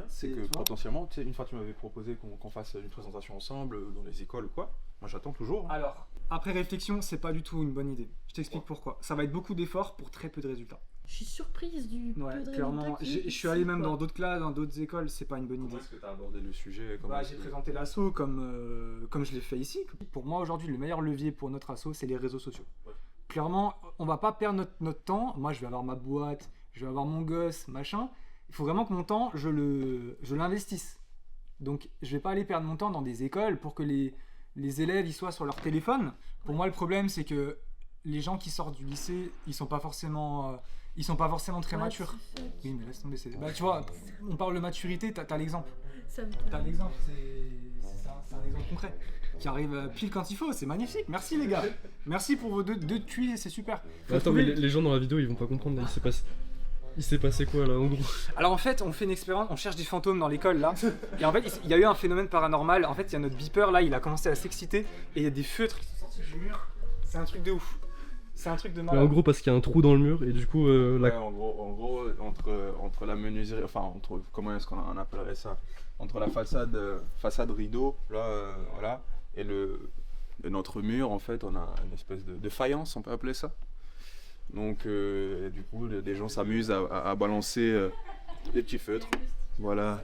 c'est que potentiellement, tu sais, une fois tu m'avais proposé qu'on fasse une présentation ensemble dans les écoles ou quoi. Moi j'attends toujours. Alors, après réflexion, c'est pas du tout une bonne idée. Je t'explique pourquoi. Ça va être beaucoup d'efforts pour très peu de résultats. Je suis surprise du peu de clairement. résultats. Je suis allé même dans d'autres classes, dans d'autres écoles, c'est pas une bonne idée. Comment est-ce que tu as abordé le sujet? J'ai présenté l'asso comme je l'ai fait ici. Pour moi aujourd'hui, le meilleur levier pour notre asso, c'est les réseaux sociaux. Ouais. Clairement, on va pas perdre notre temps. Moi, je vais avoir ma boîte, je vais avoir mon gosse, machin. Il faut vraiment que mon temps, je l'investisse. Donc, je vais pas aller perdre mon temps dans des écoles pour que les élèves ils soient sur leur téléphone. Pour moi, le problème, c'est que les gens qui sortent du lycée, ils sont pas forcément très matures. Oui, mais laisse tomber. Tu vois, on parle de maturité, t'as l'exemple. T'as l'exemple, c'est un exemple concret qui arrive pile quand il faut. C'est magnifique. Merci les gars. Merci pour vos deux tuiles, c'est super. Attends, mais les gens dans la vidéo, ils vont pas comprendre. Là, il s'est passé quoi là en gros? Alors en fait, on fait une expérience, on cherche des fantômes dans l'école là. Et en fait, il y a eu un phénomène paranormal. En fait, il y a notre beeper là, il a commencé à s'exciter et il y a des feutres qui sont sortis du mur. C'est un truc de ouf. C'est un truc de malade. En gros, parce qu'il y a un trou dans le mur et du coup. Ouais, en gros, entre la menuiserie, enfin, comment est-ce qu'on appellerait ça? Entre la façade rideau, là, voilà, et notre mur, en fait, on a une espèce de faïence, on peut appeler ça. Donc, du coup, des gens s'amusent à balancer des petits feutres. Voilà.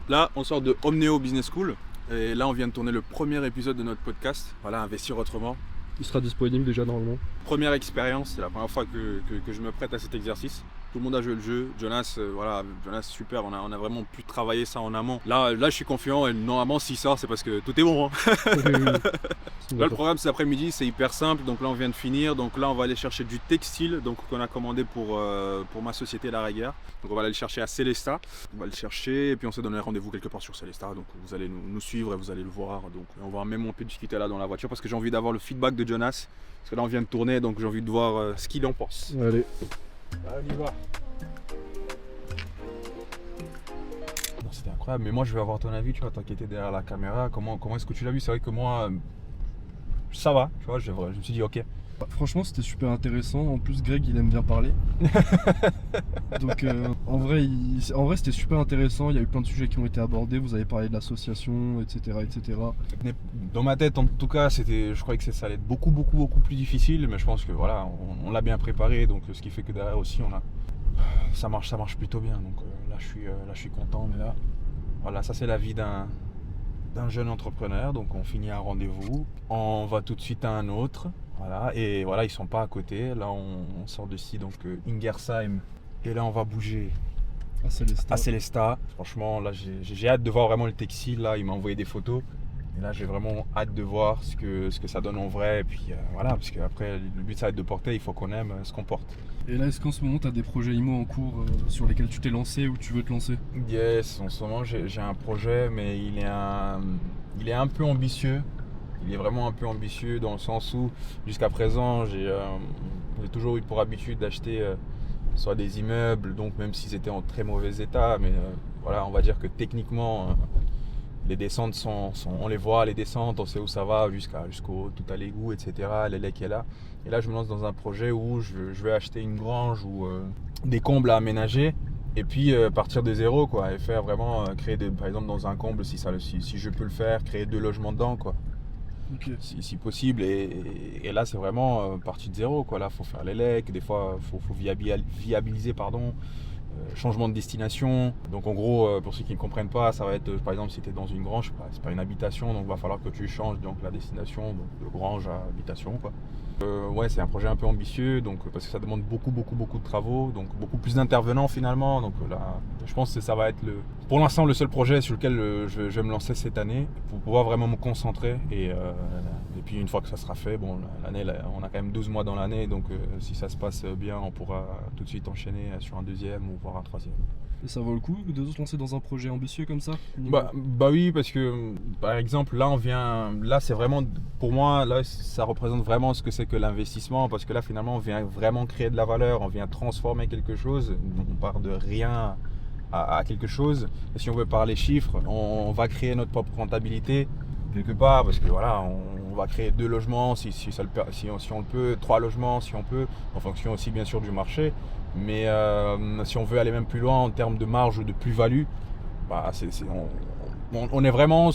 Là, on sort de Omneo Business School. Et là, on vient de tourner le premier épisode de notre podcast. Voilà, Investir autrement. Il sera disponible déjà normalement. Première expérience, c'est la première fois que je me prête à cet exercice. Tout le monde a joué le jeu. Jonas, Jonas super, on a vraiment pu travailler ça en amont. Là, je suis confiant et normalement s'il sort, c'est parce que tout est bon. Hein. Là, le programme cet après-midi, c'est hyper simple. Donc là, on vient de finir. Donc là, on va aller chercher du textile qu'on a commandé pour ma société La Rigueur. Donc on va aller le chercher à Célestat. On va le chercher et puis on s'est donné rendez-vous quelque part sur Célestat. Donc vous allez nous suivre et vous allez le voir. Donc on va même un peu discuter là dans la voiture parce que j'ai envie d'avoir le feedback de Jonas. Parce que là, on vient de tourner, donc j'ai envie de voir ce qu'il en pense. Allez. On y va. Non, c'était incroyable, mais moi je veux avoir ton avis, tu vois, toi qui étais derrière la caméra, comment est-ce que tu l'as vu? C'est vrai que moi, ça va, tu vois, je me suis dit ok. Franchement, c'était super intéressant. En plus, Greg, il aime bien parler. Donc, en vrai, c'était super intéressant. Il y a eu plein de sujets qui ont été abordés. Vous avez parlé de l'association, etc., etc. Dans ma tête, en tout cas, je croyais que ça allait être beaucoup plus difficile, mais je pense que voilà, on l'a bien préparé. Donc, ce qui fait que derrière aussi, ça marche plutôt bien. Donc là, je suis content. Mais là, voilà, ça c'est la vie d'un jeune entrepreneur. Donc, on finit un rendez-vous, on va tout de suite à un autre. Voilà, et voilà, ils sont pas à côté. Là, on sort d'ici, donc Ingersheim. Et là, on va bouger à Célestat. Franchement, là, j'ai hâte de voir vraiment le textile. Là, il m'a envoyé des photos. Et là, j'ai vraiment hâte de voir ce que ça donne en vrai. Et puis voilà, parce qu'après, le but, ça va être de porter. Il faut qu'on aime ce qu'on porte. Et là, est-ce qu'en ce moment, tu as des projets IMO en cours sur lesquels tu t'es lancé ou tu veux te lancer? Yes, en ce moment, j'ai un projet, mais il est un peu ambitieux. Il est vraiment un peu ambitieux dans le sens où jusqu'à présent j'ai toujours eu pour habitude d'acheter soit des immeubles, donc même s'ils étaient en très mauvais état, mais voilà, on va dire que techniquement les descentes on les voit, les descentes, on sait où ça va jusqu'au tout à l'égout, etc., l'élec qui est là. Et là je me lance dans un projet où je vais acheter une grange ou des combles à aménager. Et puis partir de zéro quoi, et faire vraiment créer par exemple dans un comble si je peux le faire, créer 2 logements dedans quoi. Okay. Si possible, et là c'est vraiment partie de zéro quoi. Là faut faire les lecs, des fois faut viabiliser changement de destination. Donc en gros pour ceux qui ne comprennent pas, ça va être par exemple si tu es dans une grange, c'est pas une habitation, donc il va falloir que tu changes donc la destination donc de grange à habitation quoi. Ouais, c'est un projet un peu ambitieux donc parce que ça demande beaucoup de travaux, donc beaucoup plus d'intervenants finalement. Donc là je pense que ça va être pour l'instant le seul projet sur lequel je vais me lancer cette année pour pouvoir vraiment me concentrer et puis une fois que ça sera fait, bon l'année on a quand même 12 mois dans l'année, donc si ça se passe bien on pourra tout de suite enchaîner sur un deuxième ou voire un troisième. Et ça vaut le coup de se lancer dans un projet ambitieux comme ça? Bah oui, parce que par exemple là c'est vraiment, pour moi là ça représente vraiment ce que c'est que l'investissement, parce que là finalement on vient vraiment créer de la valeur, on vient transformer quelque chose, on part de rien à quelque chose, et si on veut parler chiffres, on va créer notre propre rentabilité quelque part, parce que voilà, on va créer 2 logements si on le peut, 3 logements si on peut, en fonction aussi bien sûr du marché. Mais si on veut aller même plus loin en termes de marge ou de plus-value, on est vraiment,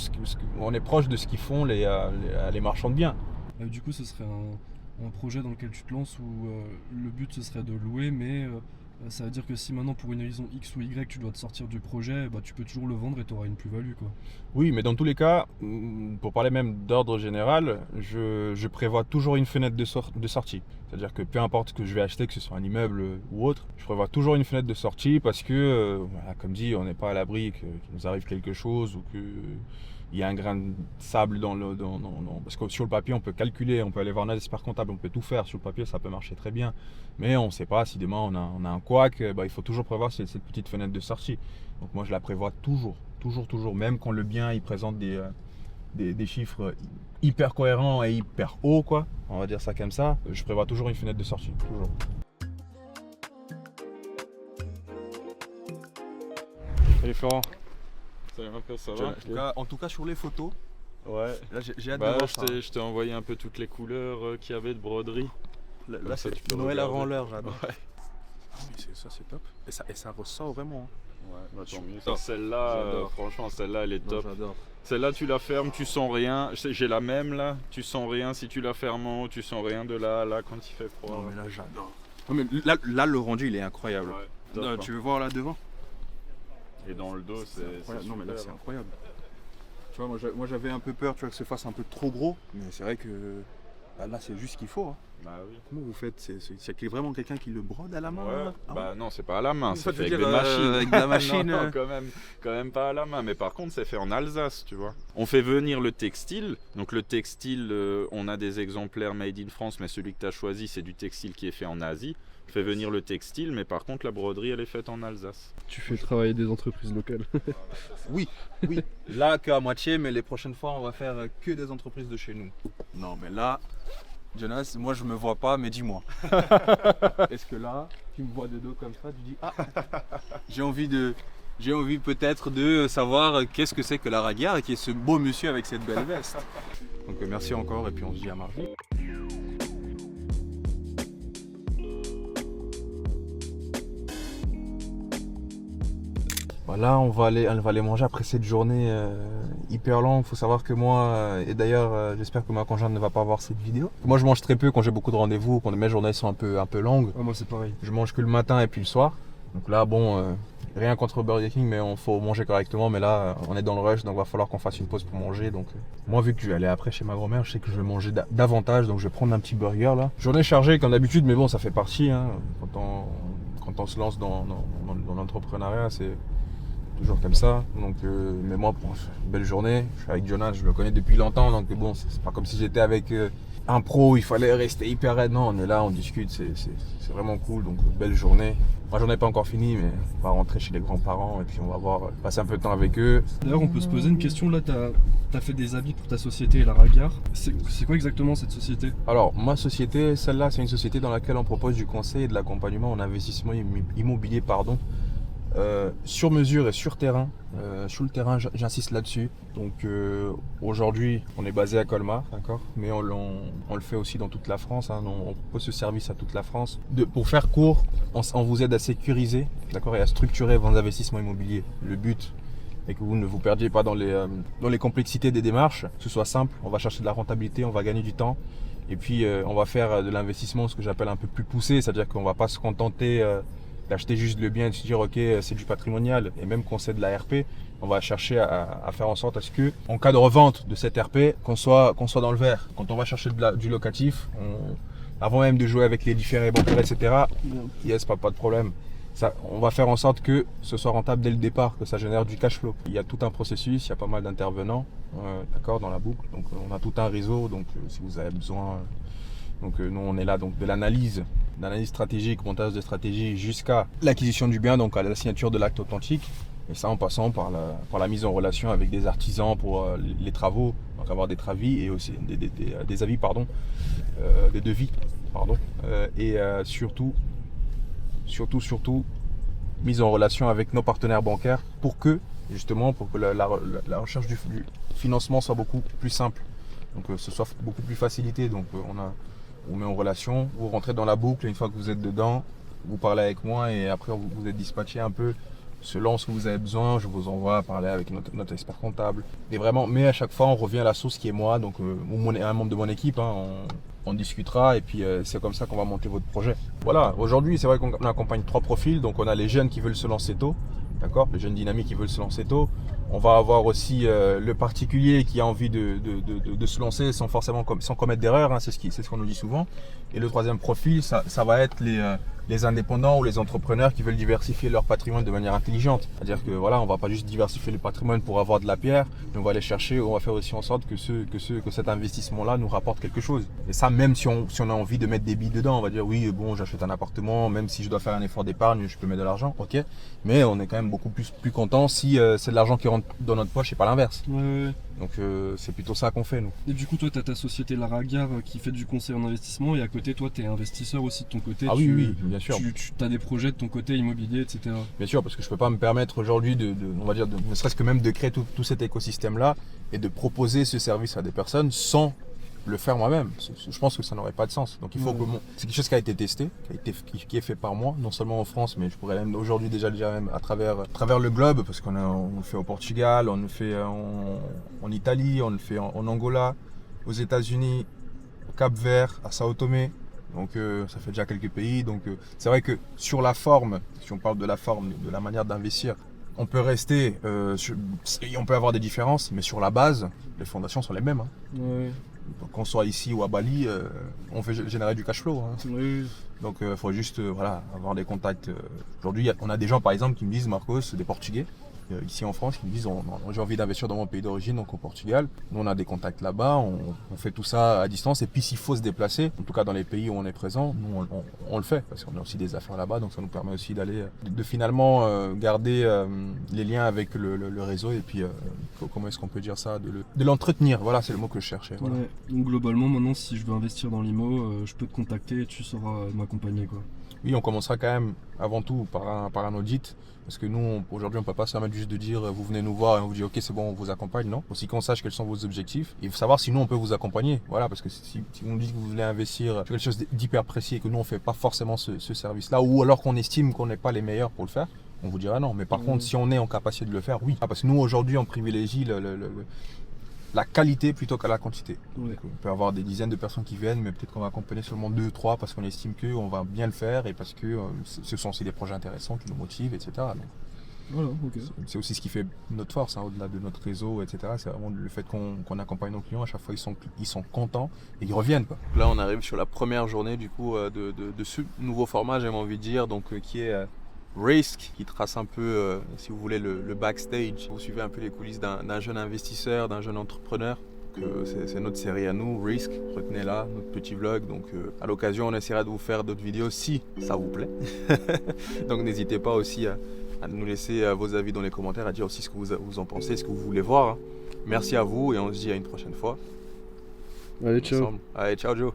on est proche de ce qu'ils font les marchands de biens. Du coup, ce serait un projet dans lequel tu te lances où le but ce serait de louer, mais ça veut dire que si maintenant pour une raison X ou Y tu dois te sortir du projet, tu peux toujours le vendre et tu auras une plus-value quoi. Oui, mais dans tous les cas, pour parler même d'ordre général, je prévois toujours une fenêtre de sortie. C'est-à-dire que peu importe ce que je vais acheter, que ce soit un immeuble ou autre, je prévois toujours une fenêtre de sortie parce que, comme dit, on n'est pas à l'abri qu'il nous arrive quelque chose ou qu'il y a un grain de sable parce que sur le papier on peut calculer, on peut aller voir un expert comptable, on peut tout faire. Sur le papier ça peut marcher très bien, mais on ne sait pas si demain on a un couac, il faut toujours prévoir cette petite fenêtre de sortie. Donc moi je la prévois toujours, même quand le bien il présente des chiffres hyper cohérents et hyper hauts, quoi, on va dire ça comme ça, je prévois toujours une fenêtre de sortie, toujours. Salut Florent. Salut Marcos, ça va? En tout cas sur les photos, ouais. là j'ai hâte de voir ça. Je t'ai envoyé un peu toutes les couleurs qu'il y avait de broderie. Là c'est Noël avant l'heure, j'adore. Ouais. Ah, mais ça c'est top. Et ça ressort vraiment. Ouais, tant mieux. Celle-là, franchement, celle-là elle est top. J'adore. Celle-là tu la fermes, tu sens rien. J'ai la même là, tu sens rien si tu la fermes en haut, tu sens rien de là quand il fait froid. Non mais là j'adore. Non, mais là le rendu il est incroyable. Ouais, top, tu veux voir là devant? Et dans le dos c'est non mais là c'est incroyable. Tu vois, moi j'avais un peu peur, tu vois, que ce fasse un peu trop gros, mais c'est vrai que là c'est juste ce qu'il faut. Hein. Bah oui. Comment vous faites? C'est vraiment quelqu'un qui le brode à la main? Ouais. Ah, non, c'est pas à la main, c'est fait avec des machines. Avec de la machine. non, quand même pas à la main, mais par contre c'est fait en Alsace, tu vois. On fait venir le textile, donc le textile, on a des exemplaires made in France, mais celui que tu as choisi c'est du textile qui est fait en Asie. On fait venir le textile, mais par contre la broderie elle est faite en Alsace. Tu fais travailler des entreprises locales. Oui. Là qu'à moitié, mais les prochaines fois on va faire que des entreprises de chez nous. Non mais là, Jonas, moi je me vois pas, mais dis-moi. Est-ce que là, tu me vois de dos comme ça, tu dis j'ai envie peut-être de savoir qu'est-ce que c'est que la Raguière et qui est ce beau monsieur avec cette belle veste. Donc merci encore et puis on se dit à mardi. Là, on va aller manger après cette journée hyper longue. Il faut savoir que moi, et d'ailleurs, j'espère que ma conjointe ne va pas voir cette vidéo. Moi, je mange très peu quand j'ai beaucoup de rendez-vous, quand mes journées sont un peu longues. Ah, moi, c'est pareil. Je mange que le matin et puis le soir. Donc là, rien contre Burger King, mais il faut manger correctement. Mais là, on est dans le rush, donc il va falloir qu'on fasse une pause pour manger. Donc, moi, vu que je vais aller après chez ma grand-mère, je sais que je vais manger davantage, donc je vais prendre un petit burger là. Journée chargée comme d'habitude, mais bon, ça fait partie. Hein. Quand on se lance dans l'entrepreneuriat, c'est toujours comme ça, donc mais moi pour une belle journée, je suis avec Jonas, je le connais depuis longtemps, donc bon, c'est pas comme si j'étais avec un pro, il fallait rester hyper raide, non, on est là, on discute, c'est vraiment cool, donc belle journée. Moi j'en ai pas encore fini, mais on va rentrer chez les grands-parents et puis on va passer un peu de temps avec eux. D'ailleurs on peut se poser une question, là t'as fait des habits pour ta société, la Raguière, c'est quoi exactement cette société? Alors ma société, celle-là, c'est une société dans laquelle on propose du conseil et de l'accompagnement en investissement immobilier, sur mesure et sur terrain. Sur le terrain, j'insiste là-dessus. Donc aujourd'hui, on est basé à Colmar, d'accord, mais on le fait aussi dans toute la France. Hein, on propose ce service à toute la France. Pour faire court, on vous aide à sécuriser, d'accord, et à structurer vos investissements immobiliers. Le but est que vous ne vous perdiez pas dans les complexités des démarches, que ce soit simple. On va chercher de la rentabilité, on va gagner du temps, et puis on va faire de l'investissement, ce que j'appelle un peu plus poussé, c'est-à-dire qu'on ne va pas se contenter d'acheter juste le bien et de se dire ok c'est du patrimonial, et même quand c'est de la RP, on va chercher à faire en sorte à ce que en cas de revente de cette RP, qu'on soit dans le vert. Quand on va chercher du locatif, avant même de jouer avec les différés bancaires, etc., yes, pas de problème. On va faire en sorte que ce soit rentable dès le départ, que ça génère du cash flow. Il y a tout un processus, il y a pas mal d'intervenants d'accord, dans la boucle, donc on a tout un réseau, donc si vous avez besoin. Donc nous on est là donc de l'analyse stratégique, montage de stratégie jusqu'à l'acquisition du bien, donc à la signature de l'acte authentique, et ça en passant par la mise en relation avec des artisans pour les travaux, donc avoir des travis et aussi des avis, des devis, et surtout mise en relation avec nos partenaires bancaires pour que la recherche du financement soit beaucoup plus simple, donc ce soit beaucoup plus facilité. Donc on met en relation, vous rentrez dans la boucle, et une fois que vous êtes dedans, vous parlez avec moi et après vous êtes dispatché un peu selon ce que vous avez besoin, je vous envoie parler avec notre expert comptable. Et vraiment, mais à chaque fois, on revient à la source qui est moi, donc un membre de mon équipe. Hein, on discutera et puis c'est comme ça qu'on va monter votre projet. Voilà, aujourd'hui, c'est vrai qu'on accompagne 3 profils. Donc, on a les jeunes qui veulent se lancer tôt, d'accord, les jeunes dynamiques qui veulent se lancer tôt. On va avoir aussi le particulier qui a envie de se lancer sans commettre d'erreur, hein, c'est ce qu'on nous dit souvent. Et le 3e profil, ça va être les indépendants ou les entrepreneurs qui veulent diversifier leur patrimoine de manière intelligente. C'est-à-dire que voilà, on va pas juste diversifier le patrimoine pour avoir de la pierre, mais on va aller chercher, on va faire aussi en sorte que cet investissement-là nous rapporte quelque chose. Et ça, même si on a envie de mettre des billes dedans, on va dire oui, bon, j'achète un appartement, même si je dois faire un effort d'épargne, je peux mettre de l'argent, ok. Mais on est quand même beaucoup plus content si c'est de l'argent qui rentre dans notre poche et pas l'inverse. Ouais. Donc c'est plutôt ça qu'on fait, nous. Et du coup, toi, tu as ta société Laragar qui fait du conseil en investissement, et à côté, toi, tu es investisseur aussi de ton côté. Ah oui, bien sûr. Tu as des projets de ton côté immobilier, etc. Bien sûr, parce que je peux pas me permettre aujourd'hui on va dire, ne serait-ce que même de créer tout cet écosystème-là et de proposer ce service à des personnes sans le faire moi-même. Je pense que ça n'aurait pas de sens. Donc il faut que c'est quelque chose qui a été testé, qui est fait par moi, non seulement en France, mais je pourrais même aujourd'hui déjà même à travers le globe, parce on le fait au Portugal, on le fait en Italie, on le fait en Angola, aux États-Unis, au Cap-Vert, à Sao Tomé. Donc ça fait déjà quelques pays. Donc c'est vrai que sur la forme, si on parle de la forme, de la manière d'investir, on peut rester, on peut avoir des différences, mais sur la base, les fondations sont les mêmes. Hein. Ouais. Qu'on soit ici ou à Bali, on fait générer du cash flow. Hein. Oui. Donc il faut juste avoir des contacts. Aujourd'hui, on a des gens par exemple qui me disent, Marcos, des Portugais, ici en France, qui me disent j'ai envie d'investir dans mon pays d'origine, donc au Portugal. Nous on a des contacts là-bas, on fait tout ça à distance. Et puis s'il faut se déplacer, en tout cas dans les pays où on est présent, nous on le fait, parce qu'on a aussi des affaires là-bas, donc ça nous permet aussi de finalement garder les liens avec le réseau, et puis comment est-ce qu'on peut dire ça, de l'entretenir, voilà, c'est le mot que je cherchais. Voilà. Ouais. Donc globalement, maintenant, si je veux investir dans l'IMO, je peux te contacter et tu sauras m'accompagner, quoi. Oui, on commencera quand même avant tout par un audit, parce que nous, aujourd'hui, on ne peut pas se permettre juste de dire vous venez nous voir et on vous dit ok, c'est bon, on vous accompagne. Non, aussi qu'on sache quels sont vos objectifs et savoir si nous on peut vous accompagner. Voilà, parce que si vous nous dites que vous voulez investir sur quelque chose d'hyper précis et que nous on fait pas forcément ce service-là, ou alors qu'on estime qu'on n'est pas les meilleurs pour le faire, on vous dira non. Mais par contre, si on est en capacité de le faire, oui. Parce que nous aujourd'hui, on privilégie la qualité plutôt qu'à la quantité. Ouais. Donc, on peut avoir des dizaines de personnes qui viennent, mais peut-être qu'on va accompagner seulement 2, 3 parce qu'on estime qu'on va bien le faire et parce que ce sont aussi des projets intéressants qui nous motivent, etc. Donc, voilà, ok. c'est aussi ce qui fait notre force, hein, au-delà de notre réseau, etc. C'est vraiment le fait qu'on accompagne nos clients. À chaque fois, ils sont contents et ils reviennent, quoi. Là, on arrive sur la première journée du coup de ce nouveau format, j'ai envie de dire, donc qui est Risk, qui trace un peu, si vous voulez, le backstage. Vous suivez un peu les coulisses d'un jeune investisseur, d'un jeune entrepreneur. C'est notre série à nous, Risk, retenez-la, notre petit vlog. Donc à l'occasion, on essaiera de vous faire d'autres vidéos si ça vous plaît. Donc n'hésitez pas aussi à nous laisser vos avis dans les commentaires, à dire aussi ce que vous en pensez, ce que vous voulez voir. Hein. Merci à vous et on se dit à une prochaine fois. Allez, ciao. Allez, ciao Joe.